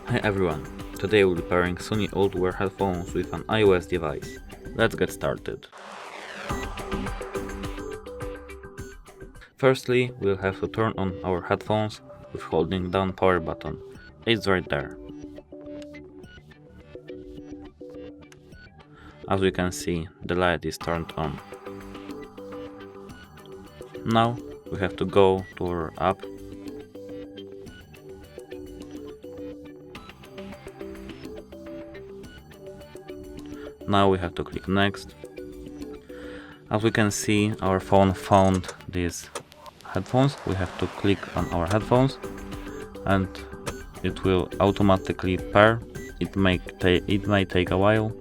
Hi everyone, today we'll be pairing Sony ULT Wear headphones with an iOS device. Let's get started. Firstly, we'll have to turn on our headphones with holding down power button. It's right there. As we can see, the light is turned on. Now we have to go to our app. Now we have to click next. As we can see, our phone found these headphones. We have to click on our headphones and it will automatically pair. It may take a while.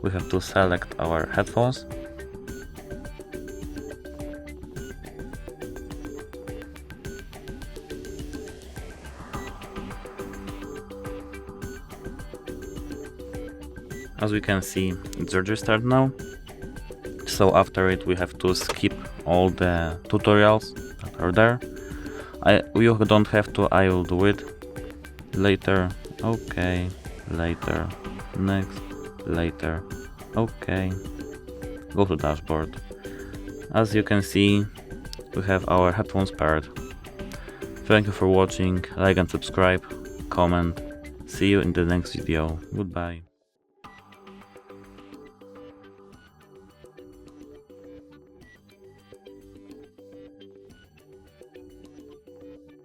We have to select our headphones. As we can see, it's registered now. So after it we have to skip all the tutorials that are there. You don't have to, I will do it later. Okay, later, next, later, okay. Go to dashboard. As you can see, we have our headphones paired. Thank you for watching, like and subscribe, comment. See you in the next video. Goodbye.